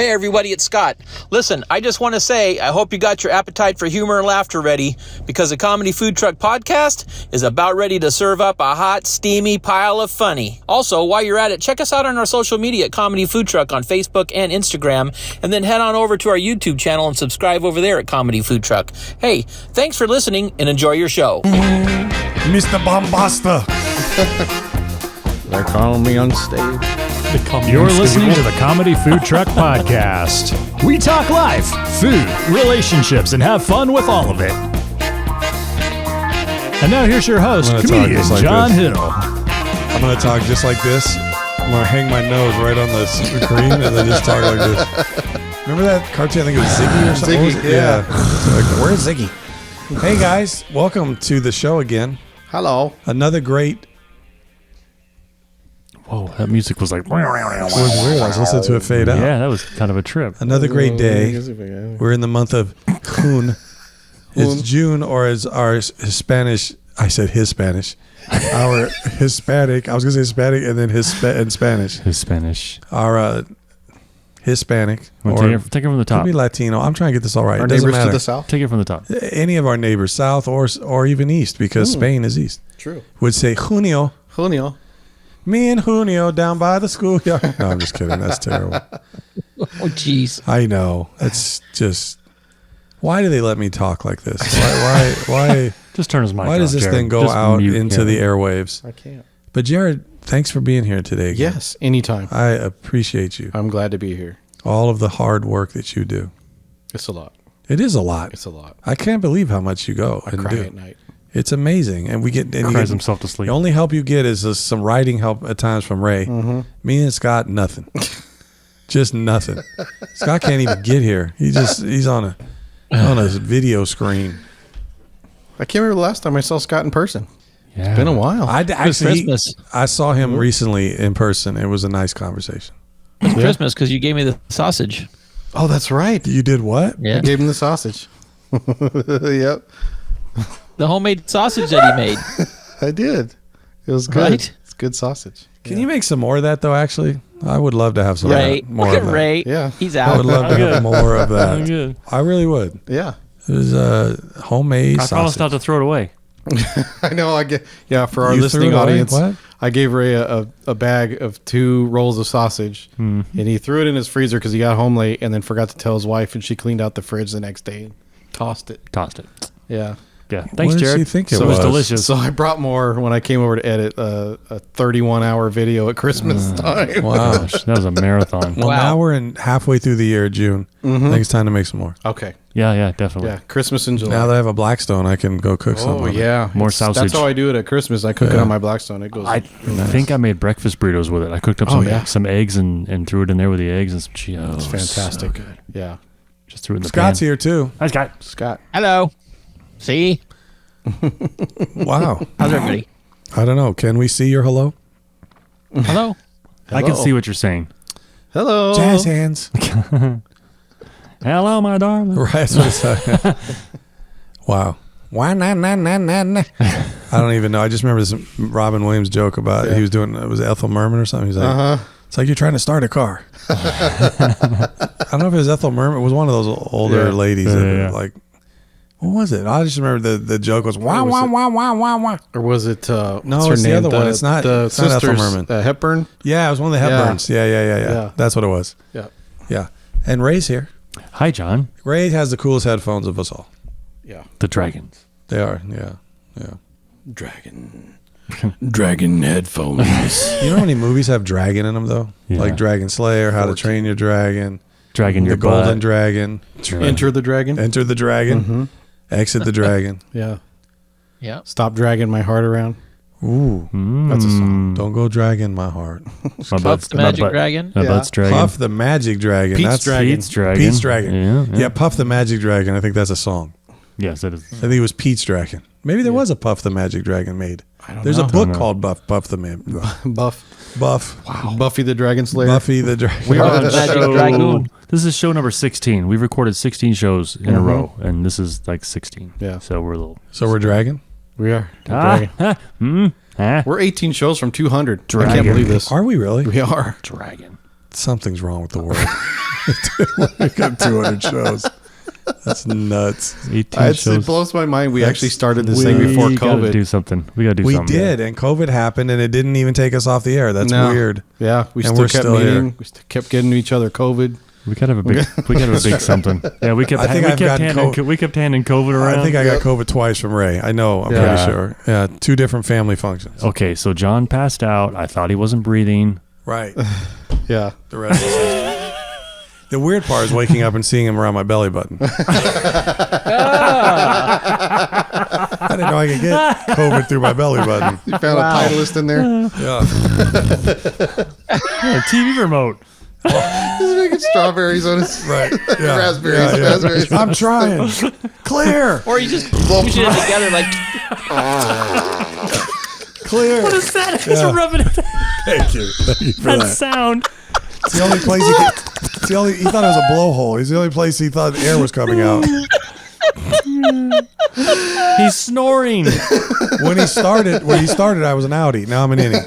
Hey everybody, it's Scott. Listen, I just want to say I hope you got your appetite for humor and laughter ready, because the Comedy Food Truck Podcast is about ready to serve up a hot, steamy pile of funny. Also, while you're at it, check us out on our social media at Comedy Food Truck on Facebook and Instagram, and then head on over to our YouTube channel and subscribe over there at Comedy Food Truck. Hey, thanks for listening and enjoy your show. Mr. Bombasta. They're calling me on stage. You're listening to the Comedy Food Truck Podcast. We talk life, food, relationships, and have fun with all of it. And now here's your host, comedian John Hill. I'm going to talk just like this. I'm going to hang my nose right on the screen and then just talk like this. Remember that cartoon? I think it was Ziggy or something? Ziggy, yeah. So like, where's Ziggy? Hey guys, welcome to the show again. Hello. Another great... Whoa, that music was like... It was weird. I was listening to it fade out. Yeah, that was kind of a trip. Another great day. We're in the month of June. It's June, or as our Spanish... I said his Spanish. Our Hispanic... I was going to say Hispanic and then in Spanish. His Spanish. Our Hispanic. Well, take it from the top. Could be Latino. I'm trying to get this all right. Our It doesn't neighbors matter. to the south? Take it from the top. Any of our neighbors, south or even east, because Spain is east. True. Would say Junio. Junio. Me and Junio down by the schoolyard. No, I'm just kidding. That's terrible. Oh, jeez. I know. It's just... Why do they let me talk like this? Why Just turn his mic Why does off, this Jared. thing go Just out mute into him. the airwaves? I can't. But Jerad, thanks for being here today again. Yes, anytime. I appreciate you. I'm glad to be here. All of the hard work that you do. It's a lot. It is a lot. It's a lot. I can't believe how much you go I and cry do. at night. It's amazing. And we get... And Cries himself to sleep. The only help you get is some writing help at times from Ray. Me and Scott, nothing. Just nothing. Scott can't even get here. He's on a video screen. I can't remember the last time I saw Scott in person. Yeah. It's been a while. Christmas. I saw him recently in person. It was a nice conversation. It's Christmas because you gave me the sausage. Oh, that's right. You did what? Yeah. I gave him the sausage. Yep. The homemade sausage that he made. I did. It was good. Right? It's good sausage. Can you make some more of that though? Actually, I would love to have some Ray. more Look of at that. Ray. Yeah. He's I would out. love to have more of that. Good. I really would. Yeah. It was homemade I promised sausage. not to throw it away. I know. For our You listening threw it away? audience, What? I gave Ray a bag of 2 rolls of sausage, and he threw it in his freezer because he got home late and then forgot to tell his wife, and she cleaned out the fridge the next day and tossed it. Tossed it. Yeah. Yeah. What Thanks, did Jared. she think it was was? delicious. So I brought more when I came over to edit a 31-hour video at Christmas time. Wow. Gosh, that was a marathon. Well, Wow. now we're halfway through the year, June. I think it's time to make some more. Okay. Yeah, definitely. Yeah. Christmas in July. Now that I have a Blackstone, I can go cook some. Oh, yeah. More That's sausage. how I do it at Christmas. I cook it on my Blackstone. It goes. I think I made breakfast burritos with it. I cooked up some eggs and threw it in there with the eggs and some Cheetos. It's fantastic. So good. Yeah. Just threw it in the Scott's pan. here too. Hi, Scott. Scott. Hello. See? Wow. How's everybody? I don't know. Can we see your hello? Hello. I can see what you're saying. Hello. Jazz hands. Hello, my darling. Right. That's what it's like. Wow. Why not? I don't even know. I just remember this Robin Williams joke about he was doing. It was Ethel Merman or something. He's like, it's like you're trying to start a car. I don't know if it was Ethel Merman. It was one of those older ladies that were like. What was it? I just remember the joke was wah wah wah wah wah wah. Or was it? No, what's her it's the name? other one. It's not. The It's not Ethel sisters. Merman. Hepburn. Yeah, it was one of the Hepburns. Yeah. That's what it was. Yeah. Yeah. And Ray's here. Hi, John. Ray has the coolest headphones of us all. Yeah. The dragons. They are. Yeah. Dragon headphones. You know how many movies have dragon in them though? Yeah. Like Dragon Slayer, How to Train Your Dragon, Dragon your The Golden butt. Dragon, Enter the Dragon. Enter the Dragon, Exit the Dragon. Yeah. Yeah. Stop dragging my heart around. Ooh, That's a song. don't go dragging my heart. My butt's the Magic Dragon. My Yeah. butt's dragon. Puff the Magic Dragon. Pete's That's Dragon. Pete's dragon. Pete's Dragon. Yeah. Puff the Magic Dragon. I think that's a song. Yes, it is. I think it was Pete's Dragon. Maybe there was a Puff the Magic Dragon made. There's a book called Puff the Buff. Wow. Buffy the Dragon Slayer. Buffy the Dragon. We are on Magic show. Dragoon. This is show number 16. We've recorded 16 shows in a row, and this is like 16. Yeah. So we're a little. So we're dragon. We are. We're 18 shows from 200. I can't Dragon. believe this. Are we really? We are. Dragon. Something's wrong with the world. We got 200 shows. That's nuts. 18 It shows. blows my mind. We actually started this thing before We gotta COVID. do something. We got to do We something. did, and COVID happened, and it didn't even take us off the air. That's No. weird. Yeah, we And still we're kept still meeting. here. We still kept getting each other COVID. We gotta have a big. We gotta have a big something. Yeah, we kept. I think we I've kept gotten handing. We kept handing COVID around. I think I got COVID twice from Ray. I know. I'm Yeah. pretty sure. Yeah, 2 different family functions. Okay, so John passed out. I thought he wasn't breathing. Right. Yeah. The rest is history. The weird part is waking up and seeing him around my belly button. I didn't know I could get COVID through my belly button. You found a Titleist in there? Yeah. A TV remote. He's making strawberries on his Right. Yeah. raspberries. Yeah. Raspberries. I'm trying. Clear. Or you just push it together like, Clear. What is that? Yeah. It's rubbing it. Thank you. Thank you for That that. sound. It's the only place he could, it's the only, he thought it was a blowhole. It's the only place he thought air was coming out. He's snoring. When he started, I was an outie. Now I'm an innie.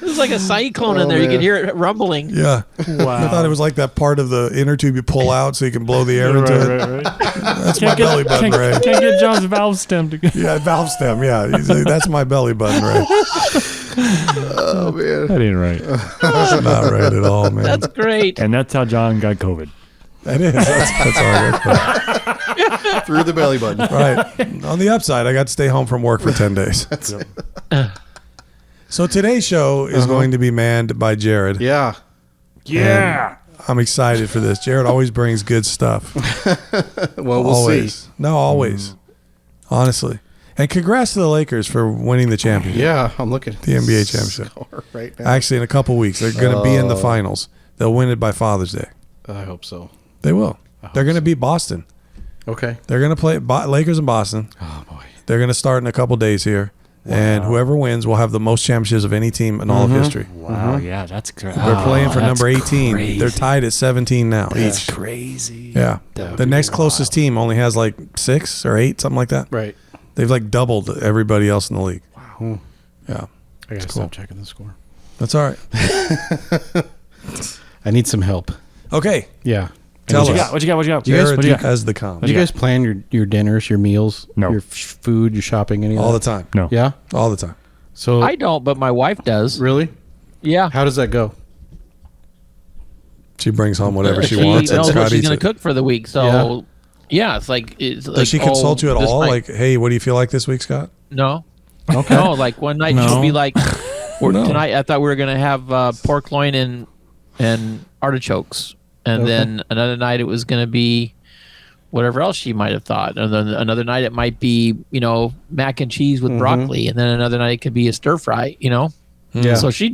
there's like a cyclone in there. You man. can hear it rumbling. Yeah. Wow. I thought it was like that part of the inner tube you pull out so you can blow the air into it. Right. That's my belly button, Ray. Can't get John's valve stem to get. Yeah, valve stem. Yeah, that's my belly button, Ray. Oh, man. That ain't right. That's not right at all, man. That's great. And that's how John got COVID. That is. That's all right. Through the belly button. Right. On the upside, I got to stay home from work for 10 days. So today's show is going to be manned by Jerad. Yeah. Yeah. I'm excited for this. Jerad always brings good stuff. Well, we'll Always. see. No, always. Honestly. And congrats to the Lakers for winning the championship. Yeah, I'm looking at The NBA championship. score right now. Actually, in a couple weeks, they're going to be in the finals. They'll win it by Father's Day. I hope so. They will. They're going to beat Boston. Okay. They're going to play Lakers and Boston. Oh, boy. They're going to start in a couple days here. And whoever wins will have the most championships of any team in all of history. Wow. Yeah, that's great. They're playing for number 18. They're tied at 17 now each. Crazy. Yeah. The next closest team only has like 6 or 8, something like that. Right. They've like doubled everybody else in the league. Wow. Yeah. I got to stop checking the score. That's all right. I need some help. Okay. Yeah. Tell What you us. got? What you got? What you got? Jared What you got? has the com. Do you guys plan your dinners, your meals, No. your food, your shopping, any of All that? the time. No. Yeah? All the time. So, I don't, but my wife does. really? Yeah. How does that go? She brings home whatever she She wants, and knows what Scott she's eats going it. to cook for the week. So, yeah, it's like. Does she consult you at all? Like, hey, what do you feel like this week, Scott? No. Okay. No, like one night she'll be like, No. tonight I thought we were going to have pork loin and artichokes. And then another night it was going to be whatever else she might have thought. And then another night it might be, mac and cheese with broccoli. And then another night it could be a stir fry, Yeah. So she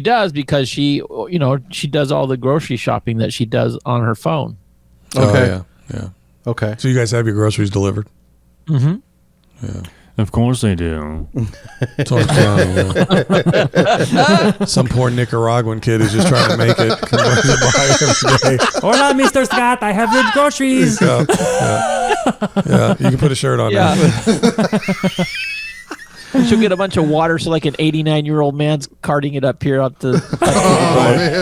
does because she does all the grocery shopping that she does on her phone. Okay. Oh, yeah. Okay. So you guys have your groceries delivered? Mm-hmm. Yeah. Of course they do. That's what I'm trying to- Some poor Nicaraguan kid is just trying to make it. Can bring it by every day. Hola, Mr. Scott. I have your groceries. Yeah. You can put a shirt on Yeah. now. And she'll get a bunch of water, so like an 89-year-old man's carting it up here up the.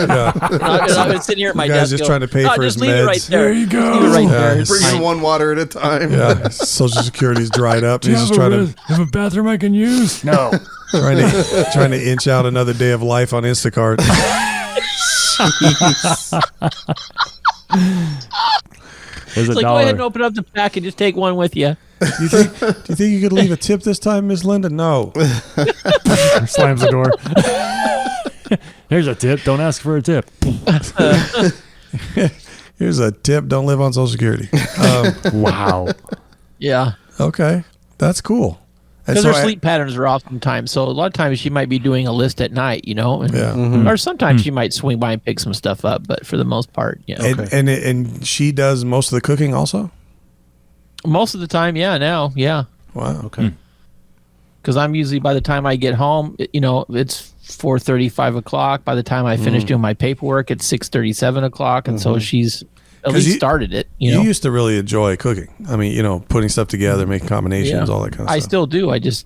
Yeah. I'm sitting here at my You guys desk. just trying to pay for his just leave it right meds. there. There you go. Leave it right Yeah, there. it's It's Bring in fine. one water at a time. Yeah. Social Security's dried up. Do you He's have, just trying to have a bathroom I can use? No. trying to inch out another day of life on Instacart. There's It's a like, go ahead and dollar. open up the pack and just take one with you. Do you think you could leave a tip this time, Miss Linda? No. Slams the door. Here's a tip. Don't ask for a tip. Here's a tip. Don't live on Social Security. Wow. Yeah. Okay. That's cool. And Because so her sleep patterns are off sometimes. So a lot of times she might be doing a list at night, and, Yeah. or sometimes she might swing by and pick some stuff up. But for the most part, yeah. And she does most of the cooking also? Most of the time, yeah, now, yeah. Wow. Okay. Because I'm usually, by the time I get home, it's 4:30, 5 o'clock. By the time I finish doing my paperwork, it's 6:30, 7 o'clock. And so she's at 'Cause least you- started it, You used to really enjoy cooking. I mean, putting stuff together, making combinations, Yeah. all that kind of I stuff. still do. I just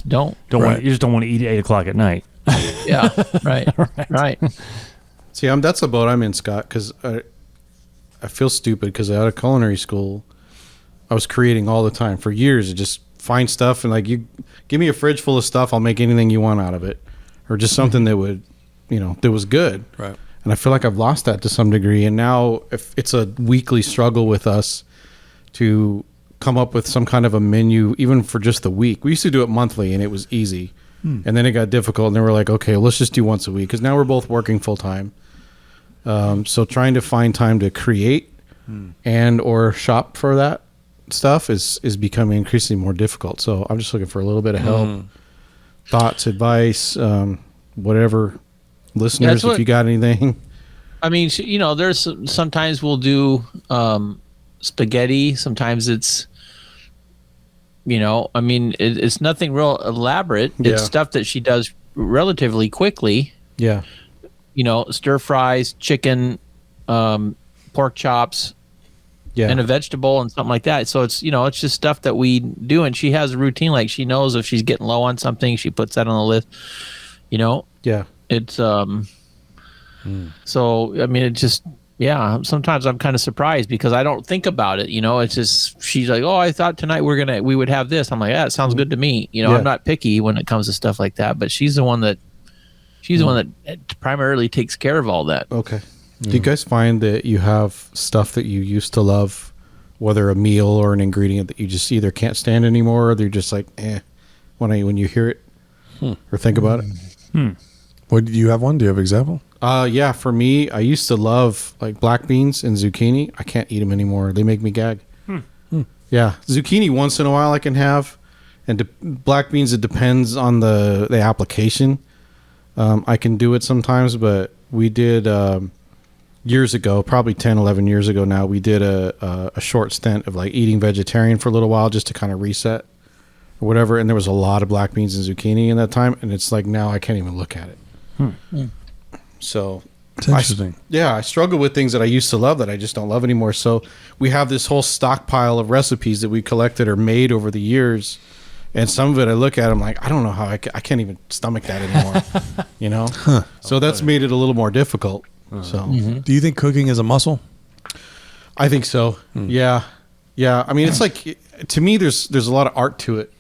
don't. Don't Right. want. You just don't want to eat at 8 o'clock at night. Yeah, right. See, that's the boat I'm in, Scott, because I feel stupid because out of culinary school, I was creating all the time for years. I just find stuff and like, you give me a fridge full of stuff, I'll make anything you want out of it, or just something that would, that was good. Right. And I feel like I've lost that to some degree. And now if it's a weekly struggle with us to come up with some kind of a menu, even for just the week. We used to do it monthly and it was easy. And then it got difficult and then we're like, okay, let's just do once a week. Cause now we're both working full time. So trying to find time to create and or shop for that stuff is becoming increasingly more difficult. So I'm just looking for a little bit of help, thoughts, advice, whatever. Listeners, if you got anything. I mean, there's sometimes we'll do spaghetti. Sometimes it's, it's nothing real elaborate. Yeah. It's stuff that she does relatively quickly. Yeah. Stir fries, chicken, pork chops, and a vegetable and something like that. So it's, it's just stuff that we do. And she has a routine. Like she knows if she's getting low on something, she puts that on the list, Yeah. It's, so, I mean, it just, sometimes I'm kind of surprised because I don't think about it. It's just, she's like, oh, I thought tonight we would have this. I'm like, yeah, it sounds good to me. I'm not picky when it comes to stuff like that, but she's the one that primarily takes care of all that. Okay. Do you guys find that you have stuff that you used to love, whether a meal or an ingredient that you just either can't stand anymore, or they're just like, when you hear it or think about it? What do you have one? Do you have an example? Yeah, for me, I used to love like black beans and zucchini. I can't eat them anymore. They make me gag. Yeah, zucchini once in a while I can have, and black beans, it depends on the application. I can do it sometimes, but we did years ago, probably 10, 11 years ago now, we did a short stint of like eating vegetarian for a little while just to kind of reset or whatever, and there was a lot of black beans and zucchini in that time, and it's like now I can't even look at it. So it's interesting. I struggle with things that I used to love that I just don't love anymore. So we have this whole stockpile of recipes that we collected or made over the years, and some of it I look at, I'm like, I don't know how I can't even stomach that anymore. So that's made it a little more difficult. So Do you think cooking is a muscle? I think so. Yeah. I mean, it's like, to me, there's a lot of art to it,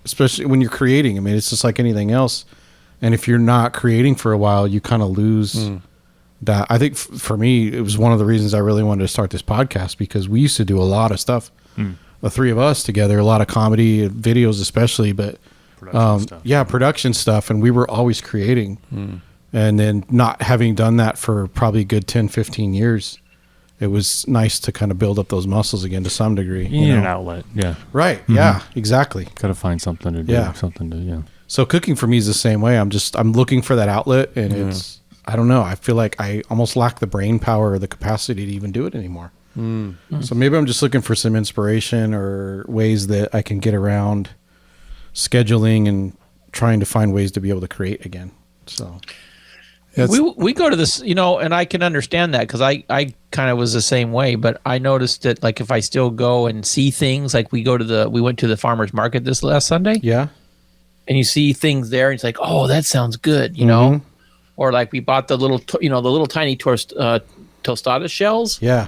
especially when you're creating. I mean, it's just like anything else. And if you're not creating for a while, you kind of lose that. I think for me, it was one of the reasons I really wanted to start this podcast, because we used to do a lot of stuff, the three of us together, a lot of comedy, videos especially, but production stuff. And we were always creating. And then not having done that for probably a good 10, 15 years, it was nice to kind of build up those muscles again to some degree. You need an outlet. Yeah. Right. Yeah, exactly. Got to find something to do. Yeah. So cooking for me is the same way. I'm looking for that outlet, and it's, I don't know. I feel like I almost lack the brain power or the capacity to even do it anymore. So maybe I'm just looking for some inspiration or ways that I can get around scheduling and trying to find ways to be able to create again. So we go to this, and I can understand that because I kind of was the same way. But I noticed that, like, if I still go and see things, like we went to the farmer's market this last Sunday. Yeah. And you see things there, and it's like, oh, that sounds good, Or like we bought the little, the little tiny tostada shells. Yeah.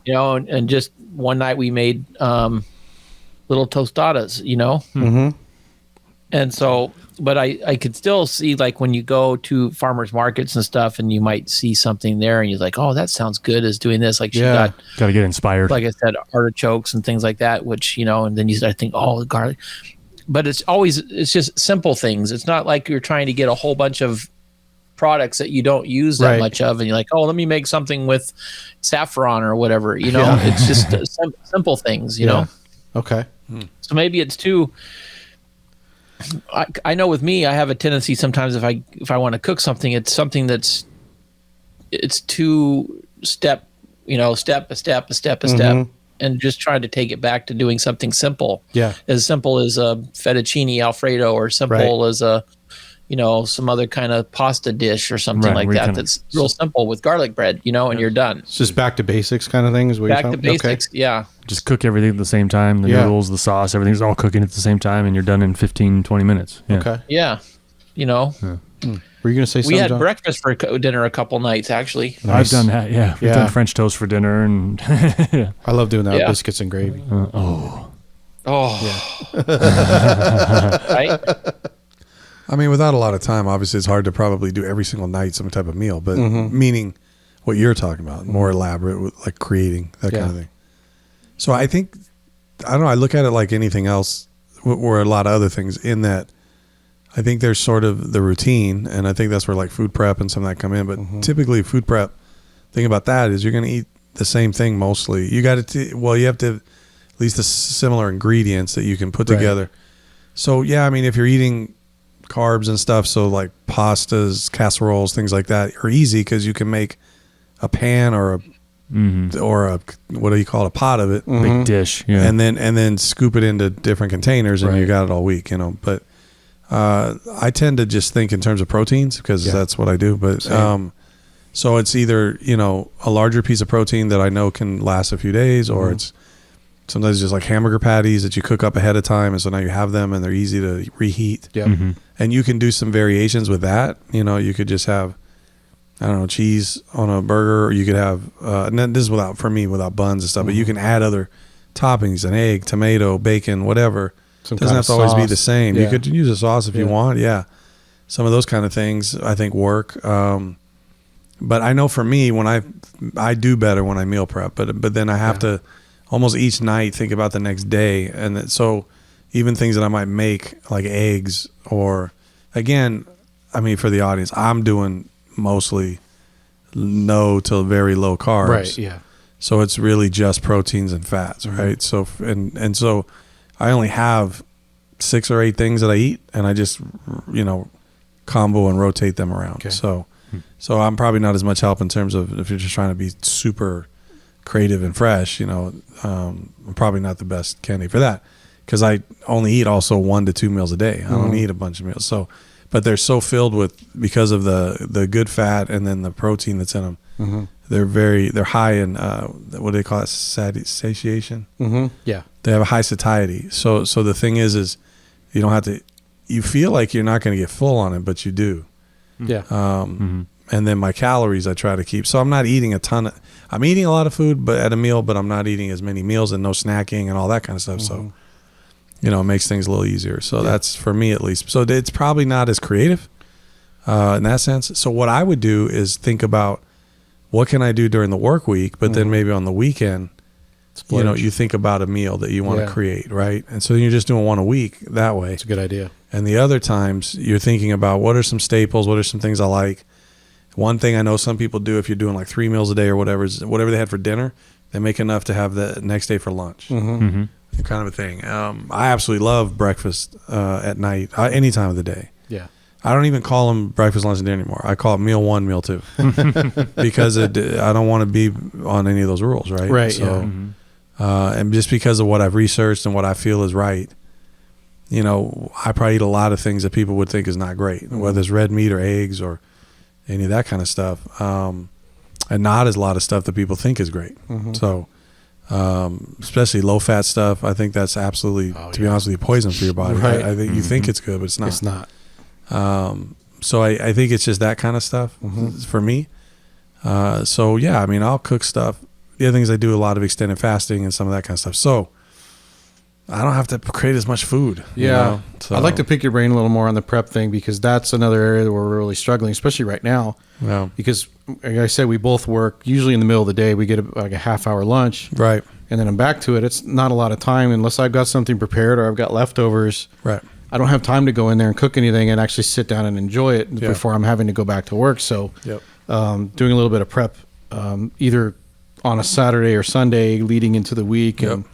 And just one night we made little tostadas, And so, but I could still see, like, when you go to farmers markets and stuff, and you might see something there, and you're like, oh, that sounds good as doing this. Like, she got to get inspired. Like I said, artichokes and things like that, which, and then you start thinking, oh, garlic. But it's just simple things. It's not like you're trying to get a whole bunch of products that you don't use that much of, and you're like, oh, let me make something with saffron or whatever. It's just simple things. Okay. So maybe it's too. I know with me, I have a tendency sometimes if I want to cook something, it's something it's too step a step. And just trying to take it back to doing something simple. Yeah. As simple as a fettuccine Alfredo, or simple as a, some other kind of pasta dish or something like that. That's real simple with garlic bread, and you're done. It's just back to basics kind of thing is what you're talking about? Back to basics, yeah. Just cook everything at the same time. The noodles, the sauce, everything's all cooking at the same time, and you're done in 15, 20 minutes. Yeah. Okay. Yeah. Were you going to say something, We had John? breakfast for dinner a couple nights, actually. I've done that. Yeah, we've Yeah. done French toast for dinner, and I love doing that with Yeah. biscuits and gravy. Oh. Right? I mean, without a lot of time, obviously it's hard to probably do every single night some type of meal, but meaning what you're talking about, more elaborate, like creating that kind of thing. So I think, I don't know, I look at it like anything else or a lot of other things in that I think there's sort of the routine, and I think that's where like food prep and some of that come in. But typically food prep, thing about that is you're going to eat the same thing mostly. You got to, you have to have at least the similar ingredients that you can put together. So yeah, I mean, if you're eating carbs and stuff, so like pastas, casseroles, things like that are easy because you can make a pan or a what do you call it, a pot of it, big dish, and then scoop it into different containers, and you got it all week, But I tend to just think in terms of proteins because that's what I do. But so it's either a larger piece of protein that I know can last a few days, or it's sometimes just like hamburger patties that you cook up ahead of time, and so now you have them and they're easy to reheat. And you can do some variations with that. You could just have, I don't know, cheese on a burger, or you could have and then this is without buns and stuff, but you can add other toppings, an egg, tomato, bacon, whatever. It doesn't have to always be the same. You could use a sauce if you want. Some of those kind of things I think work. But I know for me, when I do better when I meal prep, but then I have to almost each night think about the next day. And so even things that I might make, like eggs, or again, I mean, for the audience, I'm doing mostly no to very low carbs. Right, yeah. So it's really just proteins and fats, right? So and so I only have 6 or 8 things that I eat, and I just combo and rotate them around. Okay. So I'm probably not as much help in terms of if you're just trying to be super creative and fresh. I'm probably not the best candidate for that because I only eat also 1 to 2 meals a day. I don't eat a bunch of meals. So, but they're so filled with, because of the good fat and then the protein that's in them. They're high in what do they call it, satiation. Yeah. They have a high satiety. So the thing is you don't have to. You feel like you're not going to get full on it, but you do. Yeah. And then my calories I try to keep. So I'm not eating a ton of. I'm eating a lot of food, but at a meal, but I'm not eating as many meals and no snacking and all that kind of stuff. So, it makes things a little easier. So that's for me at least. So it's probably not as creative in that sense. So what I would do is think about what can I do during the work week, but then maybe on the weekend, you think about a meal that you want to create, right? And so you're just doing one a week that way. It's a good idea. And the other times you're thinking about what are some staples, what are some things I like. One thing I know some people do, if you're doing like 3 meals a day or whatever, is whatever they had for dinner, they make enough to have the next day for lunch. Kind of a thing. I absolutely love breakfast at night, any time of the day. Yeah. I don't even call them breakfast, lunch, and dinner anymore. I call it meal 1, meal 2, because I don't want to be on any of those rules, right? Right. So, and just because of what I've researched and what I feel is right, I probably eat a lot of things that people would think is not great, whether it's red meat or eggs or any of that kind of stuff, and not as a lot of stuff that people think is great. So, especially low fat stuff, I think that's absolutely, to be honest with you, poison for your body. Right. I think you think it's good, but it's not. It's not. So I think it's just that kind of stuff for me. So yeah, I mean, I'll cook stuff. The other things I do a lot of extended fasting and some of that kind of stuff. So I don't have to create as much food. Yeah. So I'd like to pick your brain a little more on the prep thing, because that's another area where we're really struggling, especially right now. Yeah. Because like I said, we both work usually in the middle of the day. We get like a half-hour lunch. Right. And then I'm back to it. It's not a lot of time unless I've got something prepared or I've got leftovers. Right. I don't have time to go in there and cook anything and actually sit down and enjoy it before I'm having to go back to work. So doing a little bit of prep either on a Saturday or Sunday leading into the week and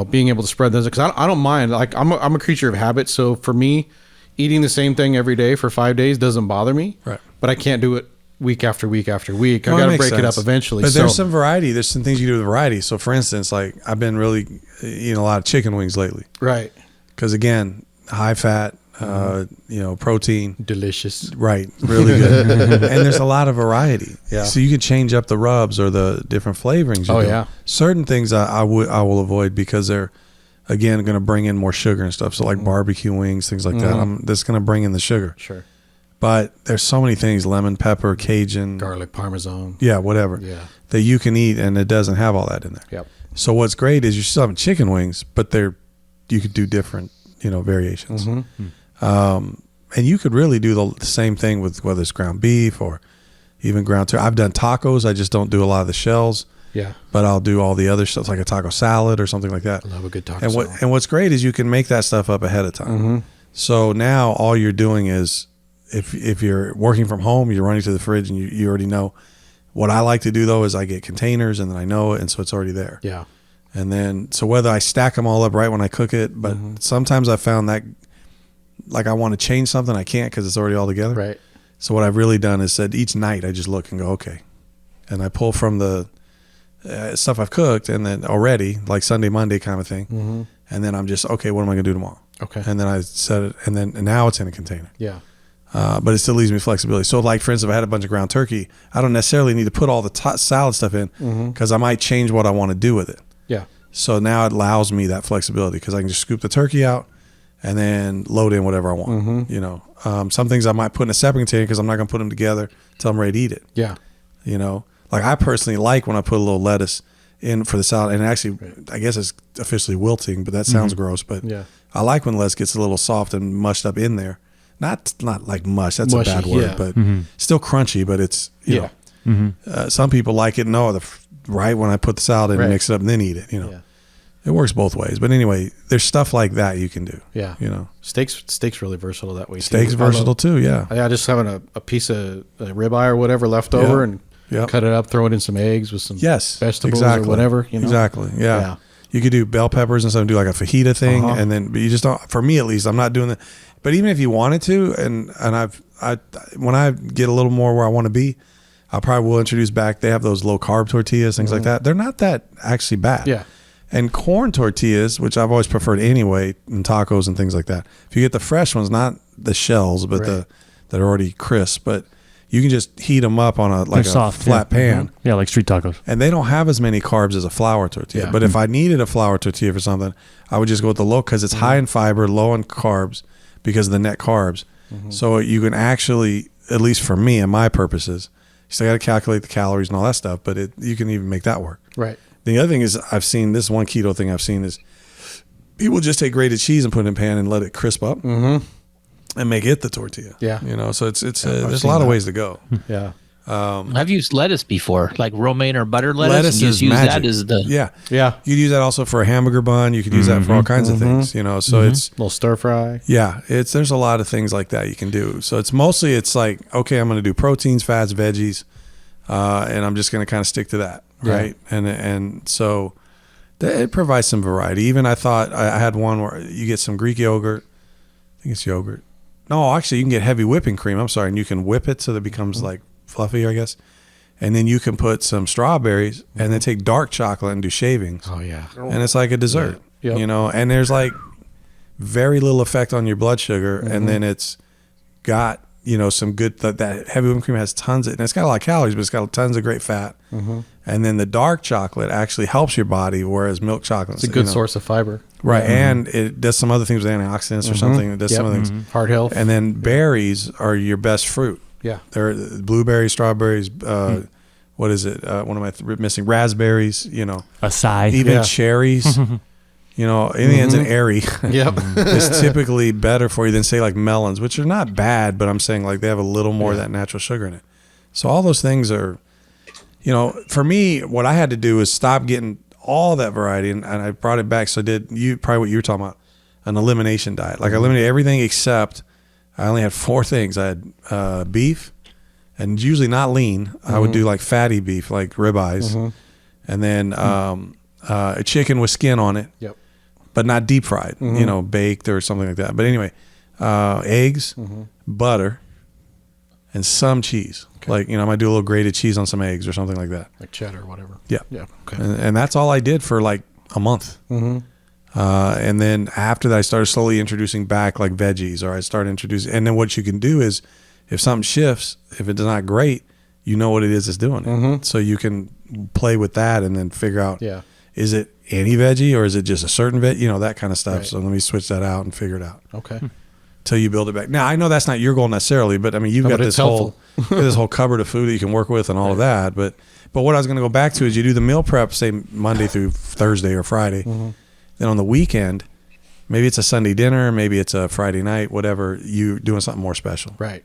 being able to spread those, because I don't mind. Like I'm a creature of habit. So for me, eating the same thing every day for 5 days doesn't bother me. Right. But I can't do it week after week after week. I got to break it up eventually. But there's some variety. There's some things you do with variety. So for instance, like I've been really eating a lot of chicken wings lately. Right. Because again, high fat, protein. Delicious. Right. Really good. And there's a lot of variety. Yeah. So you can change up the rubs or the different flavorings. Certain things I will avoid because they're, again, going to bring in more sugar and stuff. So like barbecue wings, things like that. That's going to bring in the sugar. Sure. But there's so many things, lemon, pepper, Cajun, Garlic, Parmesan. yeah, whatever, that you can eat, and it doesn't have all that in there. Yep. So what's great is you're still having chicken wings, but you could do different, variations. And you could really do the same thing with whether it's ground beef or even ground turkey. I've done tacos. I just don't do a lot of the shells. Yeah. But I'll do all the other stuff, like a taco salad or something like that. I love a good taco salad. And what's great is you can make that stuff up ahead of time. So now all you're doing is, if you're working from home, you're running to the fridge and you already know. What I like to do though is I get containers and then I know it, and so it's already there. Yeah. And then, so whether I stack them all up right when I cook it, but sometimes I found that, like, I want to change something, I can't because it's already all together. Right. So what I've really done is said each night I just look and go, okay, and I pull from the stuff I've cooked and then already, like Sunday, Monday kind of thing, and then I'm just, okay, what am I going to do tomorrow? Okay. And then I set it, and now it's in a container. Yeah. But it still leaves me flexibility. So, like, for instance, if I had a bunch of ground turkey, I don't necessarily need to put all the salad stuff in because I might change what I want to do with it. Yeah. So now it allows me that flexibility because I can just scoop the turkey out and then load in whatever I want. Some things I might put in a separate container because I'm not going to put them together until I'm ready to eat it. Yeah. Like, I personally like when I put a little lettuce in for the salad, and actually, I guess it's officially wilting, but that sounds gross. But I like when lettuce gets a little soft and mushed up in there. Not like mush. That's mushy, a bad word, but still crunchy. But it's you know. Some people like it. No, right when I put the salad in and mix it up and then eat it. It works both ways. But anyway, there's stuff like that you can do. Yeah, steak's really versatile that way. Steak's versatile too. Yeah, just having a piece of ribeye or whatever left over and cut it up, throw it in some eggs with some vegetables or whatever. Exactly. Yeah. You could do bell peppers and something, do like a fajita thing, and then, but you just don't. For me, at least, I'm not doing that. But even if you wanted to, and when I get a little more where I want to be, I probably will introduce back. They have those low carb tortillas, things like that. They're not that actually bad. Yeah. And corn tortillas, which I've always preferred anyway, in tacos and things like that. If you get the fresh ones, not the shells, but that are already crisp, but you can just heat them up on a soft, flat pan. Yeah, like street tacos. And they don't have as many carbs as a flour tortilla. Yeah. But if I needed a flour tortilla for something, I would just go with the low, because it's high in fiber, low in carbs because of the net carbs. So you can actually, at least for me and my purposes, you still got to calculate the calories and all that stuff, but you can even make that work. Right. The other thing is, I've seen this one keto thing I've seen is people just take grated cheese and put it in a pan and let it crisp up. And make it the tortilla. Yeah. So it's there's a lot of ways to go. Yeah. I've used lettuce before, like romaine or butter lettuce. Lettuce is use magic. That as the yeah. You could use that also for a hamburger bun. You could use that for all kinds of things. So it's a little stir fry. Yeah, there's a lot of things like that you can do. So it's mostly like, okay, I'm going to do proteins, fats, veggies, and I'm just going to kind of stick to that, right? And so it provides some variety. Even I thought I had one where you get some Greek yogurt. I think it's yogurt. No, actually, you can get heavy whipping cream. I'm sorry, and you can whip it so that it becomes like fluffy, I guess. And then you can put some strawberries, and then take dark chocolate and do shavings. Oh yeah, and it's like a dessert, And there's like very little effect on your blood sugar, and then it's got some good. That heavy whipping cream has tons of, and it's got a lot of calories, but it's got tons of great fat. And then the dark chocolate actually helps your body, whereas milk chocolate, it's a good source of fiber. Right, and it does some other things with antioxidants or something. It does some other things. Heart health. And then berries are your best fruit. Yeah. They're blueberries, strawberries, what is it? What am I missing? Raspberries, Acai. Even cherries. Anything that's an airy is typically better for you than, say, like melons, which are not bad, but I'm saying like they have a little more of that natural sugar in it. So all those things are, for me, what I had to do is stop getting all that variety, and I brought it back. So I did probably what you were talking about, an elimination diet. Like I eliminated everything except I only had 4 things. I had beef, and usually not lean. I would do like fatty beef, like ribeyes, and then a chicken with skin on it, but not deep fried, baked or something like that. But anyway, eggs, butter, and some cheese. Okay. Like, I might do a little grated cheese on some eggs or something like that. Like cheddar or whatever. Yeah. Yeah. Okay. And that's all I did for like a month. And then after that, I started slowly introducing back like veggies, or I started introducing, and then what you can do is if something shifts, if it's not great, you know what it is that's doing it. So you can play with that and then figure out, is it any veggie or is it just a certain veg, that kind of stuff. Right. So let me switch that out and figure it out. Okay. till you build it back. Now I know that's not your goal necessarily, but I mean, you've got this whole cupboard of food that you can work with and all of that. But what I was going to go back to is you do the meal prep, say Monday through Thursday or Friday. Then on the weekend, maybe it's a Sunday dinner, maybe it's a Friday night, whatever, you doing something more special. Right.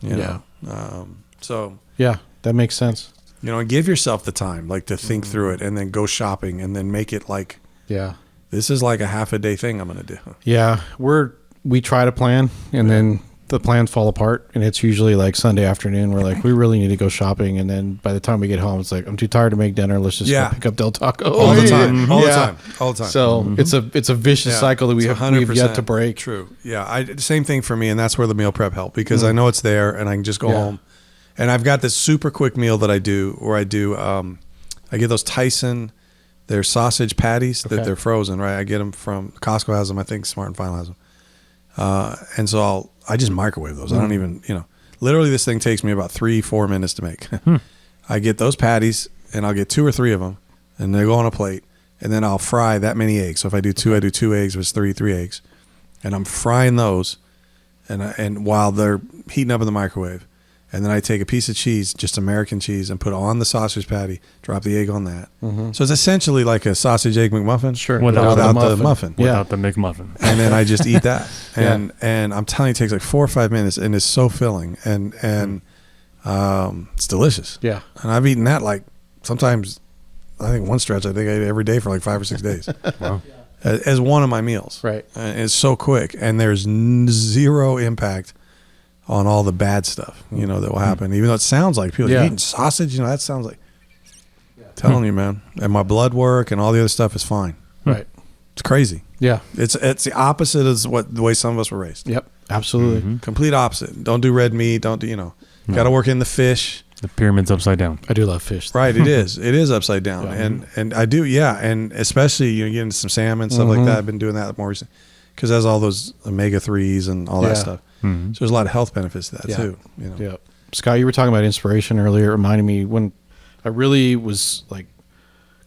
You know? So yeah, that makes sense. You know, and give yourself the time, like, to think through it, and then go shopping, and then make it like, this is like a half a day thing I'm going to do. Yeah, we try to plan, and then the plans fall apart, and it's usually like Sunday afternoon. We're like, we really need to go shopping, and then by the time we get home, it's like, I'm too tired to make dinner. Let's just go pick up Del Taco all the time, all the time. So it's a vicious cycle that we have yet to break. True. Yeah, same thing for me, and that's where the meal prep helped, because I know it's there, and I can just go home. And I've got this super quick meal that I do, where I get those Tyson, they're sausage patties that they're frozen, right? I get them from Costco, has them. I think Smart and Final has them. And so I just microwave those. I don't even, literally this thing takes me about 3-4 minutes to make. I get those patties, and I'll get 2 or 3 of them, and they go on a plate, and then I'll fry that many eggs. So if I do 2, I do 2 eggs, which is 3 eggs, and I'm frying those, and while they're heating up in the microwave. And then I take a piece of cheese, just American cheese, and put it on the sausage patty, drop the egg on that. So it's essentially like a sausage egg McMuffin, without the muffin. Without the McMuffin. And then I just eat that. And I'm telling you, it takes like 4 or 5 minutes, and it's so filling, and it's delicious. Yeah. And I've eaten that like sometimes, I think one stretch, I think I ate it every day for like 5 or 6 days. Wow. As one of my meals. Right. And it's so quick, and there's zero impact on all the bad stuff, that will happen. Even though it sounds like people eating sausage, that sounds like, telling you, man. And my blood work and all the other stuff is fine. Right. It's crazy. Yeah. It's the opposite of the way some of us were raised. Yep. Absolutely. Complete opposite. Don't do red meat. Don't do, got to work in the fish. The pyramid's upside down. I do love fish. Right. It is. It is upside down. And I do. Yeah. And especially, getting some salmon, stuff like that. I've been doing that more recently, because it has all those omega-3s and all that stuff. So there's a lot of health benefits to that too. Yeah. Scott, you were talking about inspiration earlier. It reminded me when I really was like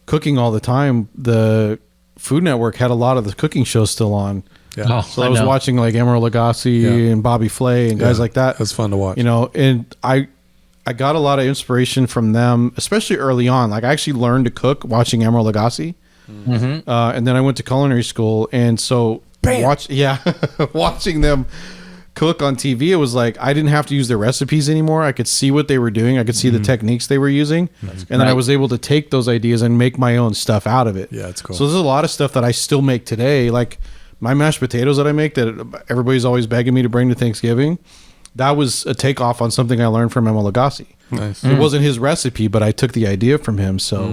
cooking all the time, the Food Network had a lot of the cooking shows still on. Yeah. Oh, So I was watching like Emeril Lagasse and Bobby Flay and guys like that. That's fun to watch. And I got a lot of inspiration from them, especially early on. Like I actually learned to cook watching Emeril Lagasse. And then I went to culinary school, and so watching them cook on TV, it was like I didn't have to use their recipes anymore. I could see what they were doing. I could see the techniques they were using, and then I was able to take those ideas and make my own stuff out of it. Yeah, it's cool. So there's a lot of stuff that I still make today, like my mashed potatoes that I make that everybody's always begging me to bring to Thanksgiving. That was a takeoff on something I learned from Emeril Lagasse. Nice. It wasn't his recipe, but I took the idea from him. So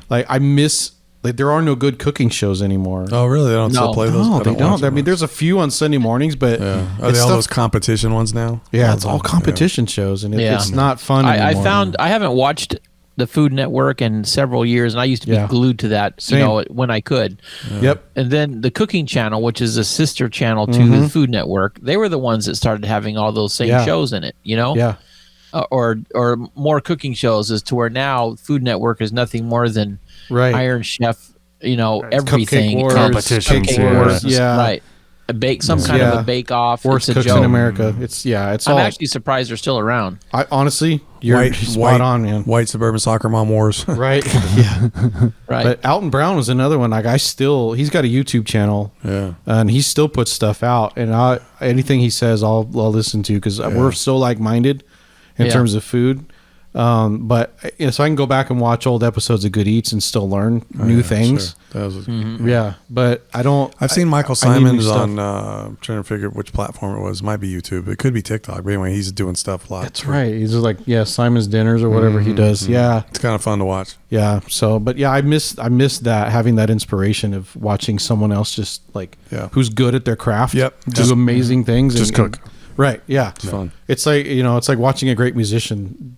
like I miss. Like there are no good cooking shows anymore. Oh, really? They don't still play those? No, they don't. I mean, much. there's a few on Sunday mornings, but Are they all those competition ones now? Yeah, it's all competition shows, and it's not fun anymore. I haven't watched the Food Network in several years, and I used to be glued to that, when I could. Yep. And then the Cooking Channel, which is a sister channel to the Food Network, they were the ones that started having all those same shows in it. Yeah. Or more cooking shows, as to where now Food Network is nothing more than Iron Chef, everything. Wars, competitions, Cupcake Wars, right. Some kind of a bake off. Worst cooks in America. It's I'm actually surprised they're still around. I honestly, you're spot on, man. White suburban soccer mom wars. Right. Yeah. Right. But Alton Brown was another one. Like he's got a YouTube channel. Yeah. And he still puts stuff out, and anything he says, I'll listen to, because we're so like-minded in terms of food. But so I can go back and watch old episodes of Good Eats and still learn new things. Sure. That was but I don't. I've seen Michael Simon's on. I'm trying to figure out which platform it was. It might be YouTube. It could be TikTok. But anyway, he's doing stuff a lot. That's right. He's just like Simon's Dinners or whatever he does. Yeah, it's kind of fun to watch. Yeah. So, but I miss that, having that inspiration of watching someone else just like who's good at their craft. Yep. Do amazing things. Just cook. Right. Yeah. It's fun. It's like it's like watching a great musician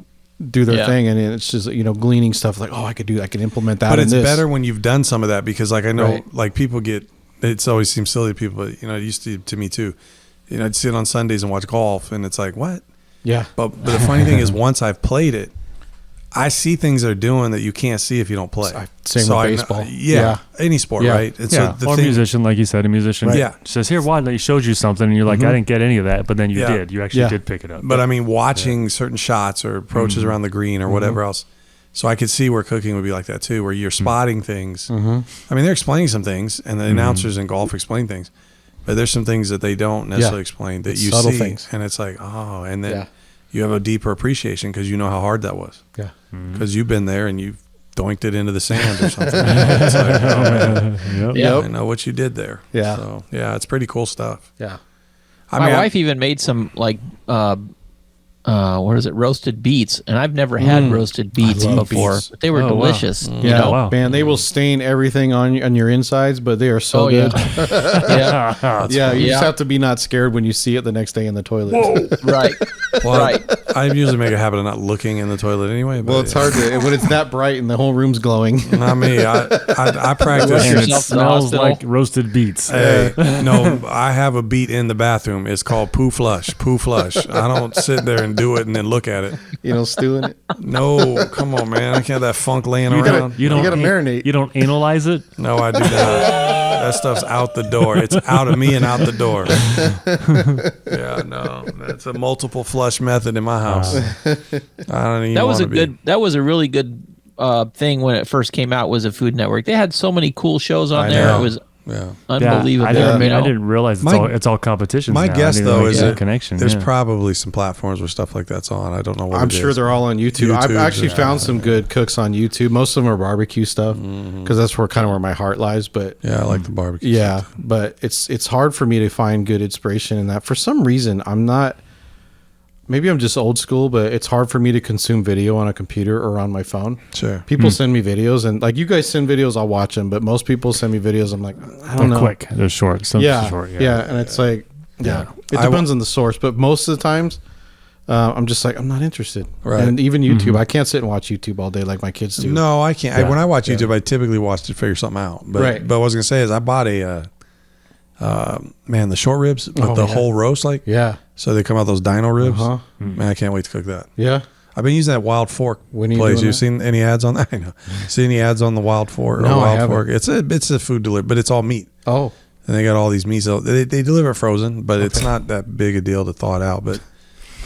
do their thing, and it's just gleaning stuff like, I could implement that. But it's better when you've done some of that, because like I know like people it always seems silly to people, but it used to me too. I'd sit on Sundays and watch golf, and it's like, what? Yeah. But the funny thing is, once I've played it, I see things they're doing that you can't see if you don't play. Same with baseball. Any sport, right? And so the musician, like you said, a musician says, here, why? He showed you something, and you're like, I didn't get any of that, but then you did. You actually did pick it up. But I mean, watching certain shots or approaches around the green or whatever else. So I could see where cooking would be like that too, where you're spotting things. I mean, they're explaining some things, and the announcers in golf explain things, but there's some things that they don't necessarily explain that you see, things. And it's like, oh, and then you have a deeper appreciation because you know how hard that was. Yeah, because you've been there and you've doinked it into the sand or something. It's like, oh man, I know what you did there. Yeah, so it's pretty cool stuff. Yeah, my wife even made some like. What is it? Roasted beets, and I've never had roasted beets before. But they were delicious. Wow. You know, man, they will stain everything on your insides, but they are so good. You just have to be not scared when you see it the next day in the toilet. Right. I usually make a habit of not looking in the toilet anyway. But it's hard to when it's that bright and the whole room's glowing. Not me. I practice. And it smells like roasted beets. Hey, no, I have a beet in the bathroom. It's called poo flush. Poo flush. I don't sit there and do it and then look at it. You don't stew in it? No, come on, man. I can't have that funk laying around. You gotta marinate. You don't analyze it? No, I do not. That stuff's out the door. It's out of me and out the door. No. That's a multiple flush method in my house. I don't even That was a really good thing when it first came out, was a Food Network. They had so many cool shows on there. It was unbelievable. I didn't realize it's all competitions. My guess though is that connection. There's probably some platforms where stuff like that's on. I don't know what I'm sure they're all on YouTube. I've actually found some good cooks on YouTube. Most of them are barbecue stuff because that's where my heart lies. But I like the barbecue. Yeah, stuff. But it's hard for me to find good inspiration in that. For some reason, I'm not. Maybe I'm just old school, but it's hard for me to consume video on a computer or on my phone. Sure. People send me videos, and like you guys send videos, I'll watch them. But most people send me videos, I'm like, I don't know. They're quick. They're short. Short. And it's like, it depends on the source. But most of the times, I'm just like, I'm not interested. Right. And even YouTube, I can't sit and watch YouTube all day like my kids do. No, I can't. When I watch YouTube, I typically watch to figure something out. But what I was going to say is I bought the short ribs, but the whole roast, so they come out those dino ribs. Man, I can't wait to cook that. Yeah. I've been using that Wild Fork place. You've seen any ads on that? I know. See any ads on the Wild Fork? No, I haven't. Fork? It's a food delivery, but it's all meat. Oh. And they got all these meats. They deliver it frozen, but it's not that big a deal to thaw it out. But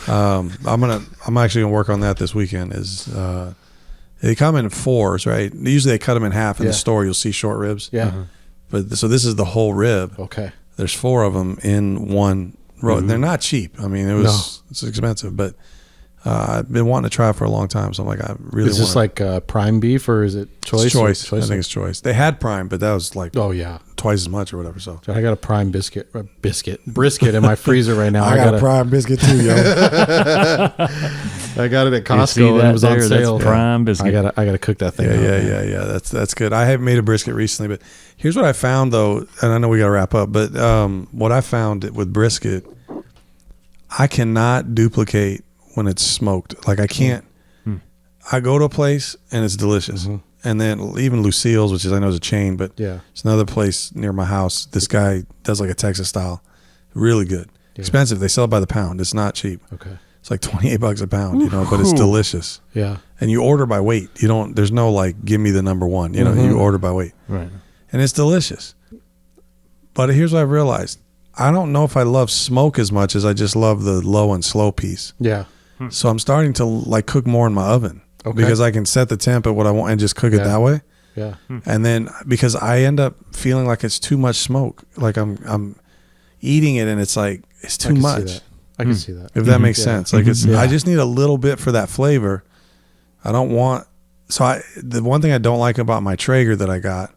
I'm actually gonna work on that this weekend. They come in fours, right? Usually they cut them in half in the store. You'll see short ribs. Yeah. But so this is the whole rib. Okay. There's 4 of them in one row. They're not cheap. I mean, it's expensive, but I've been wanting to try it for a long time. So I'm like, I really want. Is this like prime beef or is it choice? It's choice. I think it's choice. They had prime, but that was like twice as much or whatever. So I got a prime brisket in my freezer right now. I got a prime biscuit too, yo. I got it at Costco and it was on sale. Prime biscuit. I gotta cook that thing. Yeah. That's good. I haven't made a brisket recently, but here's what I found though, and I know we got to wrap up, but what I found with brisket, I cannot duplicate when it's smoked. Like I can't. I go to a place and it's delicious, and then even Lucille's, which I know is a chain, but it's another place near my house. This guy does like a Texas style, really good. Expensive. They sell it by the pound. It's not cheap. Okay. It's like $28 a pound, but it's delicious. Yeah. And you order by weight. There's no like, give me the number one, you order by weight. Right. And it's delicious. But here's what I realized. I don't know if I love smoke as much as I just love the low and slow piece. Yeah. So I'm starting to like cook more in my oven because I can set the temp at what I want and just cook it that way. Yeah. And then because I end up feeling like it's too much smoke, like I'm eating it and it's like, it's too much. I can see that. If that makes sense. Like I just need a little bit for that flavor. I don't want, the one thing I don't like about my Traeger that I got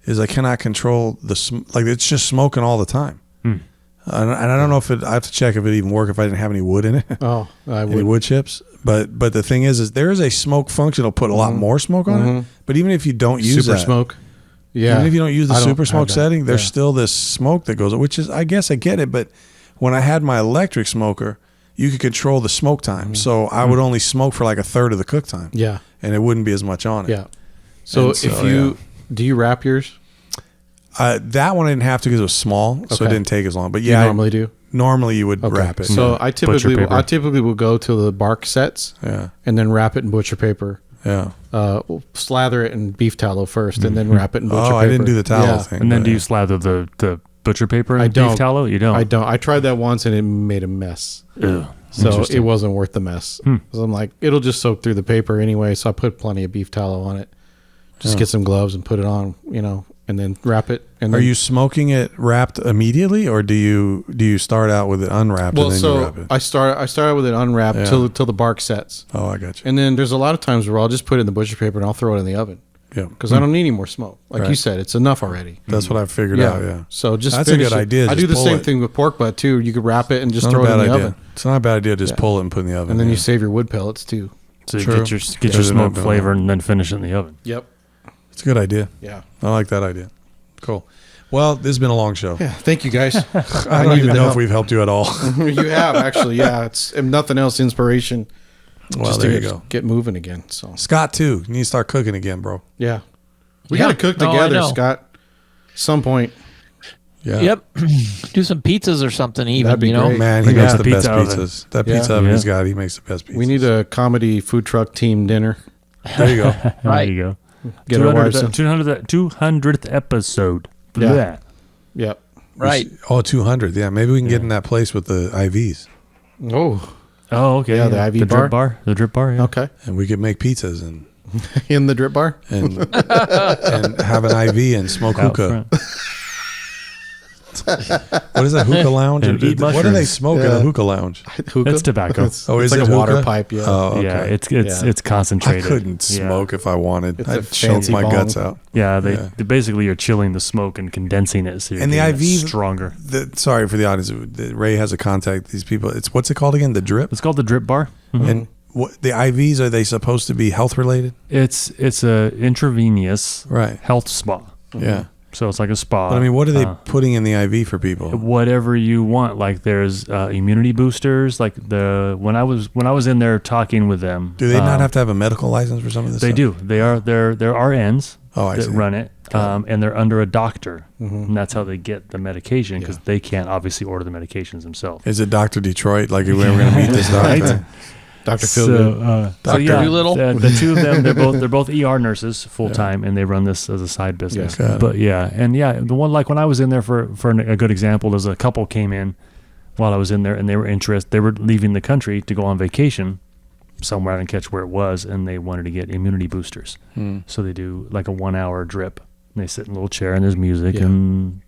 is I cannot control it's just smoking all the time. And I don't know if I have to check if it even work if I didn't have any wood in it. Oh, I would. Any wood chips. But the thing is there is a smoke function that'll put a lot more smoke on it. But even if you don't use super smoke. Yeah. Even if you don't use the super smoke setting, there's still this smoke that goes, which is, I guess I get it. But when I had my electric smoker, you could control the smoke time. So I would only smoke for like a third of the cook time. Yeah. And it wouldn't be as much on it. Yeah. So do you wrap yours? That one I didn't have to because it was small, so it didn't take as long. But you normally do? normally you would wrap it. So I typically paper. will go to the bark sets, and then wrap it in butcher paper. Yeah. Slather it in beef tallow first, and then wrap it in butcher paper. I didn't do the tallow thing. And then do you slather the butcher paper in beef tallow? You don't. I don't. I tried that once and it made a mess. Ugh, so it wasn't worth the mess. So I'm like, it'll just soak through the paper anyway. So I put plenty of beef tallow on it. Just get some gloves and put it on, and then wrap it. And Are you smoking it wrapped immediately, or do you start out with it unwrapped and then you wrap it? I started with it unwrapped till the bark sets. Oh, I got you. And then there's a lot of times where I'll just put it in the butcher paper and I'll throw it in the oven. Yeah. Because I don't need any more smoke. Like you said, it's enough already. That's what I figured out. Yeah. So just that's a good idea. I do the same thing with pork butt too. You could wrap it and just throw it in the oven. It's not a bad idea. Just pull it and put it in the oven. And then you save your wood pellets too. So you get your smoke flavor and then finish it in the oven. Yep. It's a good idea. Yeah. I like that idea. Cool. Well, this has been a long show. Yeah. Thank you guys. I don't even know if we've helped you at all. You have actually. Yeah. It's if nothing else, inspiration. Well, just there to you go. Get moving again. So Scott too. You need to start cooking again, bro. yeah. We got to cook together, Scott. Some point. Yeah. Yep. Do some pizzas or something even, That'd be great. Man, he makes the best pizza oven. pizzas. That pizza oven he's got, he makes the best pizzas. We need a comedy food truck team dinner. There you go. Right. There you go. Get our wives in. 200th episode. Yeah. Yeah. Yep. Right. 200. Yeah, maybe we can get in that place with the IVs. Oh. Oh, okay. Yeah, the IV bar? drip bar. The drip bar. Yeah. Okay. And we could make pizzas and In the drip bar? and have an IV and smoke Out hookah. front. What is that, hookah lounge? And eat What do they mushrooms. smoke in a hookah lounge? Hookah? It's tobacco. It's Is like it a water hookah? pipe, yeah. Oh, okay. Yeah, it's I concentrated. couldn't smoke if I wanted. It's a I'd choke fancy my bong. guts out. Yeah, they basically you're chilling the smoke and condensing it, so you're And the getting it IV stronger. Sorry for the audience. Ray has a contact. These people. What's it called again? The drip. It's called the drip bar. And what the IVs, are they supposed to be health related? It's a intravenous Right. health spa. Yeah. So it's like a spa. But I mean, what are they putting in the IV for people? Whatever you want. Like there's immunity boosters. Like when I was in there talking with them. Do they not have to have a medical license for some of this? They stuff? do. They're RNs I that see. run it, and they're under a doctor, and that's how they get the medication because they can't obviously order the medications themselves. Is it Dr. Detroit? Like we were going to meet this doctor? Dr. Feelgood. So yeah, Doolittle? the two of them, they're both ER nurses full time, and they run this as a side business. Yeah. But the one like when I was in there for a good example, there's a couple came in while I was in there, and they were interested. They were leaving the country to go on vacation somewhere. I didn't catch where it was, and they wanted to get immunity boosters. So they do like a 1 hour drip. And they sit in a little chair, and there's music, and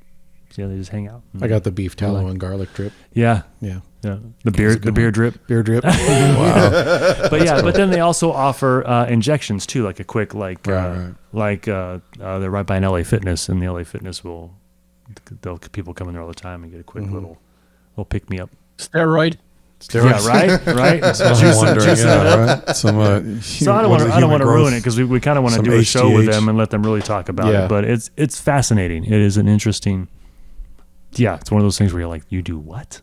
they just hang out. I got the beef tallow and garlic drip. Yeah. Yeah. Yeah, the beer drip. Beer drip. Wow. But then they also offer injections too, like a quick Right. they're right by an LA Fitness, and the LA Fitness people come in there all the time and get a quick little pick me up. Steroid. Yeah, right. I'm wondering, right? Some, So I don't want to ruin it because we kind of want to Some do a show with HGH. them and let them really talk about Yeah. it. But it's fascinating. It is an interesting. Yeah, it's one of those things where you're like, you do what?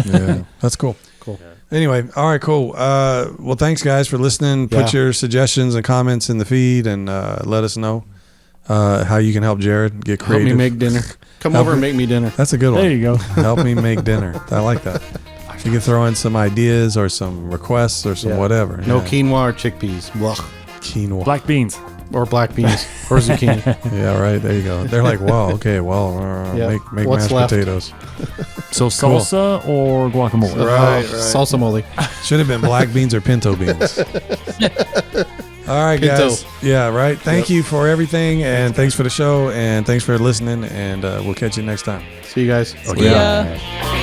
Yeah, that's cool. Cool. Anyway, all right, cool. Well, thanks guys for listening. Put your suggestions and comments in the feed, and let us know how you can help Jerad get Help creative. me make dinner. Come over and make me dinner. That's a good one. There you go. Help me make dinner. I like that. You can throw in some ideas or some requests or some whatever. No Yeah. quinoa or chickpeas. Blah. Quinoa. Black beans. Or black beans. Or zucchini. Yeah, right. There you go. They're like, wow, okay, well, make What's mashed left? potatoes. So salsa or guacamole? Right. Salsa mole. Should have been black beans or pinto beans. All right, Pinto. guys. Yeah, right. Thank you for everything, and thanks for the show, and thanks for listening, and we'll catch you next time. See you guys. Okay. Yeah.